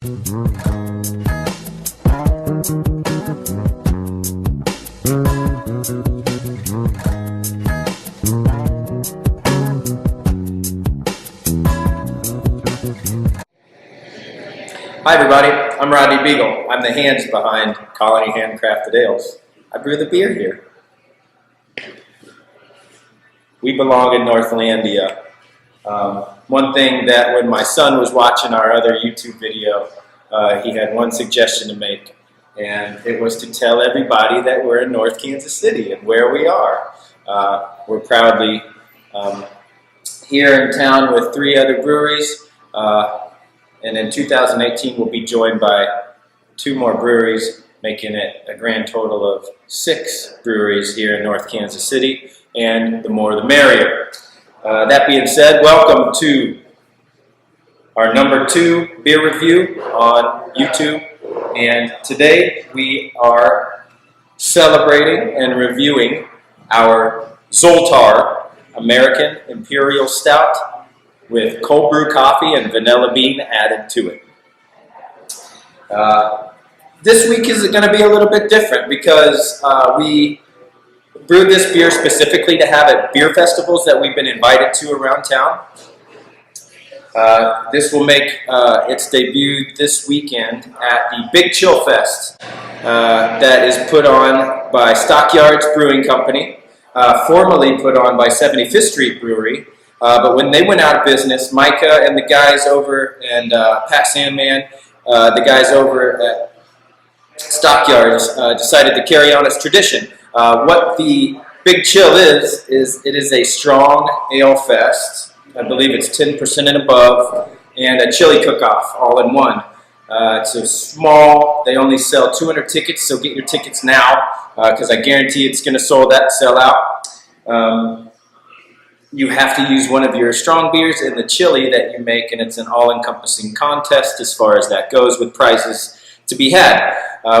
Hi everybody, I'm Rodney Beagle. I'm the hands behind Colony HandCrafted Ales. I brew the beer here. We belong in Northlandia. One thing that when my son was watching our other YouTube video, he had one suggestion to make, and it was to tell everybody that we're in North Kansas City and where we are. We're proudly here in town with 3 other breweries. And in 2018, we'll be joined by 2 more breweries, making it a grand total of 6 breweries here in North Kansas City, and the more the merrier. That being said, welcome to our number 2 beer review on YouTube. And today we are celebrating and reviewing our Zoltar American Imperial Stout with cold brew coffee and vanilla bean added to it. This week is going to be a little bit different because we brewed this beer specifically to have at beer festivals that we've been invited to around town. This will make its debut this weekend at the Big Chill Fest that is put on by Stockyards Brewing Company, formerly put on by 75th Street Brewery. But when they went out of business, Micah and the guys over, and Pat Sandman, the guys over at Stockyards, decided to carry on its tradition. What the Big Chill is it is a strong ale fest. I believe it's 10% and above, and a chili cook-off all in one. It's a small, they only sell 200 tickets, so get your tickets now, because I guarantee it's going to sell out. You have to use one of your strong beers in the chili that you make, and it's an all-encompassing contest as far as that goes, with prizes to be had.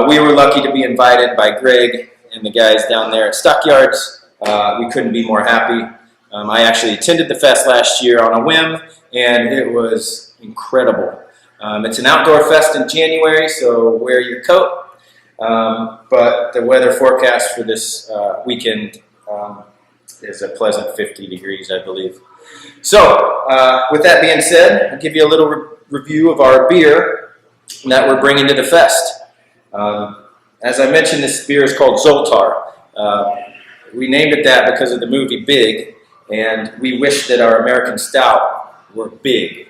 We were lucky to be invited by Greg and the guys down there at Stockyards. We couldn't be more happy. I actually attended the fest last year on a whim, and it was incredible. It's an outdoor fest in January, so wear your coat. But the weather forecast for this weekend is a pleasant 50 degrees, I believe. So, with that being said, I'll give you a little review of our beer that we're bringing to the fest. As I mentioned, this beer is called Zoltar. We named it that because of the movie Big, and we wished that our American Stout were big.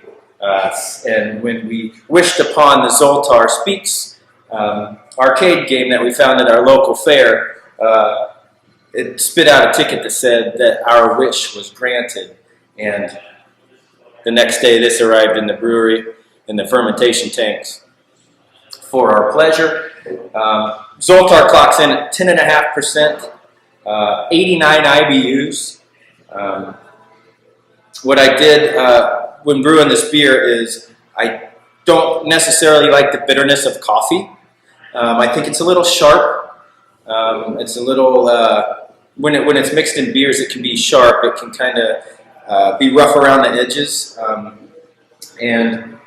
And when we wished upon the Zoltar Speaks arcade game that we found at our local fair, it spit out a ticket that said that our wish was granted, and the next day this arrived in the brewery in the fermentation tanks for our pleasure. Zoltar clocks in at 10.5%, 89 IBUs. What I did when brewing this beer is I don't necessarily like the bitterness of coffee. I think it's a little sharp. It's a little... When it's mixed in beers, it can be sharp. It can kind of be rough around the edges. And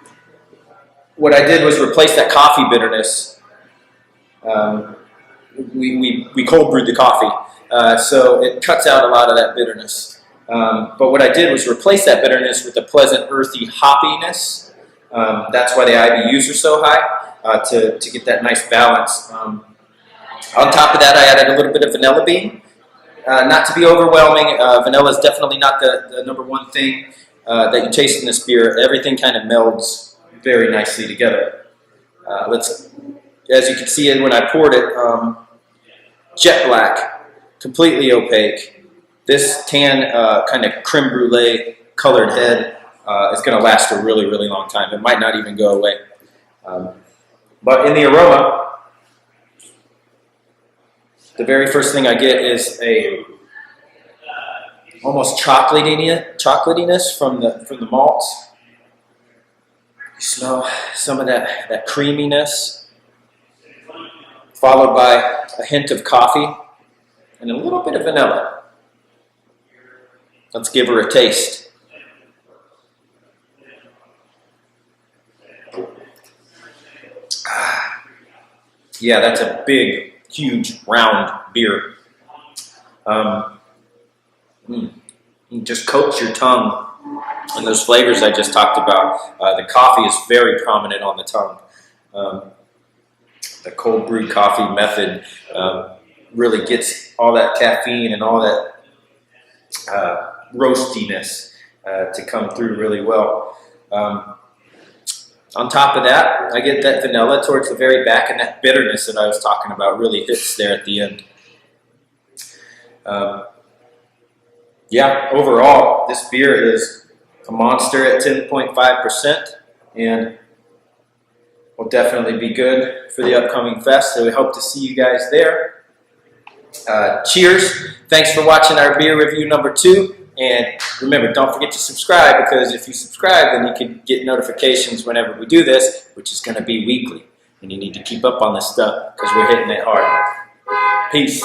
what I did was replace that coffee bitterness. We cold brewed the coffee, so it cuts out a lot of that bitterness. But what I did was replace that bitterness with a pleasant, earthy hoppiness. That's why the IBUs are so high, to get that nice balance. On top of that, I added a little bit of vanilla bean. Not to be overwhelming, vanilla is definitely not the number one thing that you taste in this beer. Everything kind of melds very nicely together. As you can see when I poured it, jet black, completely opaque. This tan kind of creme brulee colored head is going to last a really, really long time. It might not even go away. But in the aroma, the very first thing I get is a almost chocolatiness from the malts. You smell some of that creaminess, followed by a hint of coffee and a little bit of vanilla. Let's give her a taste. Yeah, that's a big, huge, round beer. It just coats your tongue, and those flavors I just talked about. The coffee is very prominent on the tongue. The cold brewed coffee method really gets all that caffeine and all that roastiness to come through really well. On top of that, I get that vanilla towards the very back, and that bitterness that I was talking about really hits there at the end. Yeah, overall, this beer is a monster at 10.5%, and will definitely be good for the upcoming fest, so we hope to see you guys there. Cheers. Thanks for watching our beer review number 2. And remember, don't forget to subscribe, because if you subscribe, then you can get notifications whenever we do this, which is going to be weekly. And you need to keep up on this stuff, because we're hitting it hard. Peace.